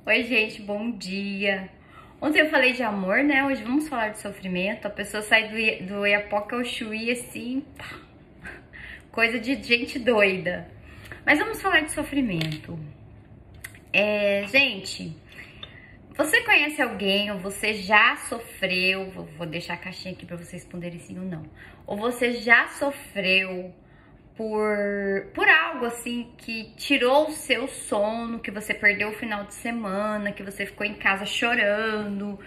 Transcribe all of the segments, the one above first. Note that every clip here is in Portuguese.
Oi, gente, bom dia. Ontem eu falei de amor, né? Hoje vamos falar de sofrimento. A pessoa sai do Iapoca ao Chuí assim, pá, coisa de gente doida. Mas vamos falar de sofrimento. Gente, você conhece alguém ou você já sofreu? Vou deixar a caixinha aqui pra vocês responderem sim ou não. Ou você já sofreu por algo assim que tirou o seu sono, que você perdeu o final de semana, que você ficou em casa chorando,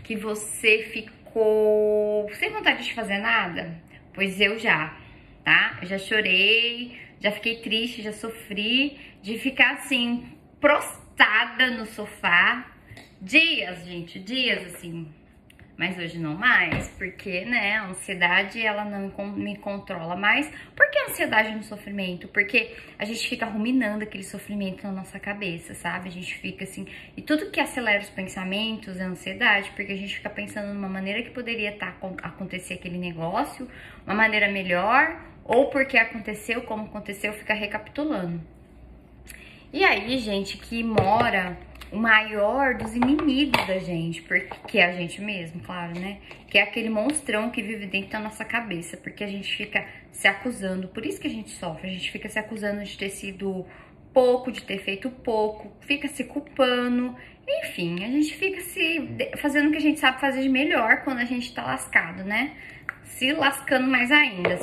que você ficou sem vontade de fazer nada? Pois eu já, tá? Eu já chorei, já fiquei triste, já sofri de ficar assim, prostrada no sofá. Dias, gente, dias assim. Mas hoje não mais, porque, né, a ansiedade, ela não me controla mais. Por que a ansiedade no sofrimento? Porque a gente fica ruminando aquele sofrimento na nossa cabeça, sabe? A gente fica assim... E tudo que acelera os pensamentos é ansiedade, porque a gente fica pensando numa maneira que poderia acontecer aquele negócio, uma maneira melhor, ou porque aconteceu, como aconteceu, fica recapitulando. E aí, gente, que mora o maior dos inimigos da gente, porque é a gente mesmo, claro, né? Que é aquele monstrão que vive dentro da nossa cabeça, porque a gente fica se acusando, por isso que a gente sofre, a gente fica se acusando de ter sido pouco, de ter feito pouco, fica se culpando, enfim, a gente fica fazendo o que a gente sabe fazer de melhor quando a gente tá lascado, né? Se lascando mais ainda,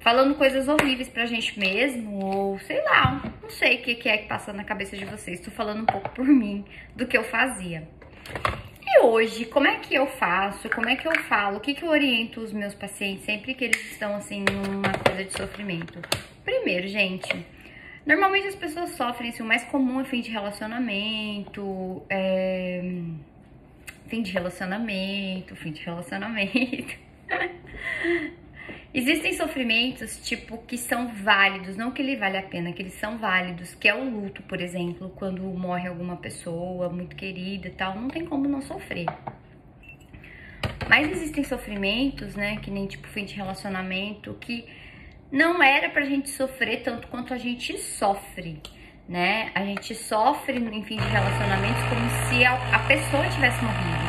falando coisas horríveis pra gente mesmo, ou sei lá, não sei o que é que passa na cabeça de vocês. Tô falando um pouco por mim, do que eu fazia. E hoje, como é que eu faço? Como é que eu falo? O que eu oriento os meus pacientes sempre que eles estão, assim, numa coisa de sofrimento? Primeiro, gente, normalmente as pessoas sofrem, assim, o mais comum é fim de relacionamento, fim de relacionamento. Existem sofrimentos, tipo, que são válidos, não que ele vale a pena, que eles são válidos, que é o luto, por exemplo, quando morre alguma pessoa muito querida e tal, não tem como não sofrer. Mas existem sofrimentos, né, que nem tipo fim de relacionamento, que não era pra gente sofrer tanto quanto a gente sofre, né? A gente sofre em fim de relacionamentos como se a pessoa tivesse morrido.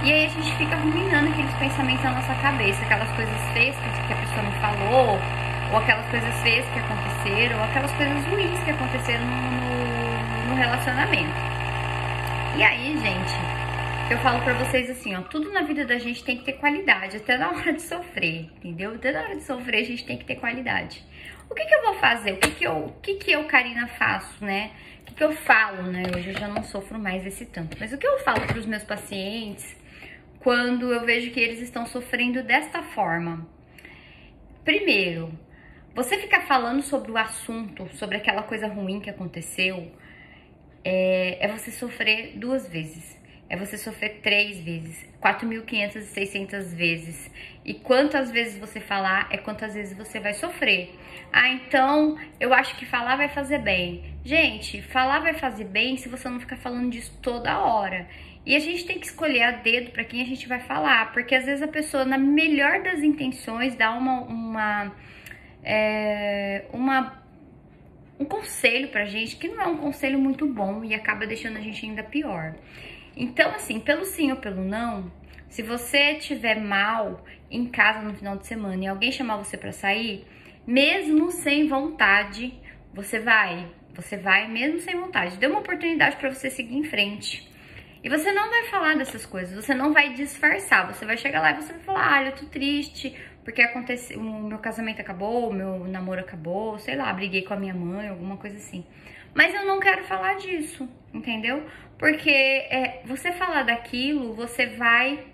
E aí a gente fica ruminando aqueles pensamentos na nossa cabeça, aquelas coisas feias que a pessoa não falou, ou aquelas coisas feias que aconteceram, ou aquelas coisas ruins que aconteceram no relacionamento. E aí, gente, eu falo pra vocês assim, ó, tudo na vida da gente tem que ter qualidade, até na hora de sofrer, entendeu? Até na hora de sofrer a gente tem que ter qualidade. O que eu vou fazer? O que eu, Karina, faço, né? O que eu falo, né? Hoje eu já não sofro mais esse tanto, mas o que eu falo pros meus pacientes quando eu vejo que eles estão sofrendo desta forma? Primeiro, você ficar falando sobre o assunto, sobre aquela coisa ruim que aconteceu, é você sofrer 2 vezes. É você sofrer 3 vezes, 4.500 e 600 vezes. E quantas vezes você falar, é quantas vezes você vai sofrer. Ah, então eu acho que falar vai fazer bem. Gente, falar vai fazer bem se você não ficar falando disso toda hora. E a gente tem que escolher a dedo para quem a gente vai falar, porque às vezes a pessoa, na melhor das intenções, dá um conselho pra gente que não é um conselho muito bom e acaba deixando a gente ainda pior. Então, assim, pelo sim ou pelo não, se você estiver mal em casa no final de semana e alguém chamar você pra sair, mesmo sem vontade, você vai mesmo sem vontade. Dê uma oportunidade pra você seguir em frente. E você não vai falar dessas coisas, você não vai disfarçar, você vai chegar lá e você vai falar, eu tô triste, porque aconteceu, o meu casamento acabou, o meu namoro acabou, sei lá, briguei com a minha mãe, alguma coisa assim. Mas eu não quero falar disso, entendeu? Porque você falar daquilo, você vai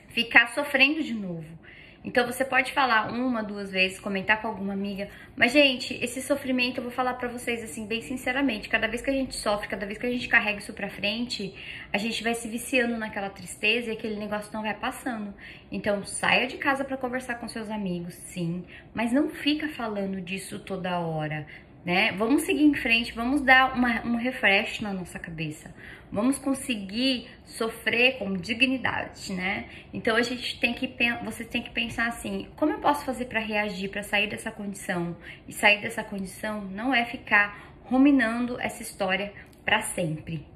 ficar sofrendo de novo. Então você pode falar 1, 2 vezes, comentar com alguma amiga, mas gente, esse sofrimento eu vou falar pra vocês assim, bem sinceramente, cada vez que a gente sofre, cada vez que a gente carrega isso pra frente, a gente vai se viciando naquela tristeza e aquele negócio não vai passando. Então saia de casa pra conversar com seus amigos, sim, mas não fica falando disso toda hora, né? Vamos seguir em frente, vamos dar um refresh na nossa cabeça. Vamos conseguir sofrer com dignidade, né? Então você tem que pensar assim, como eu posso fazer para reagir, para sair dessa condição? E sair dessa condição não é ficar ruminando essa história pra sempre.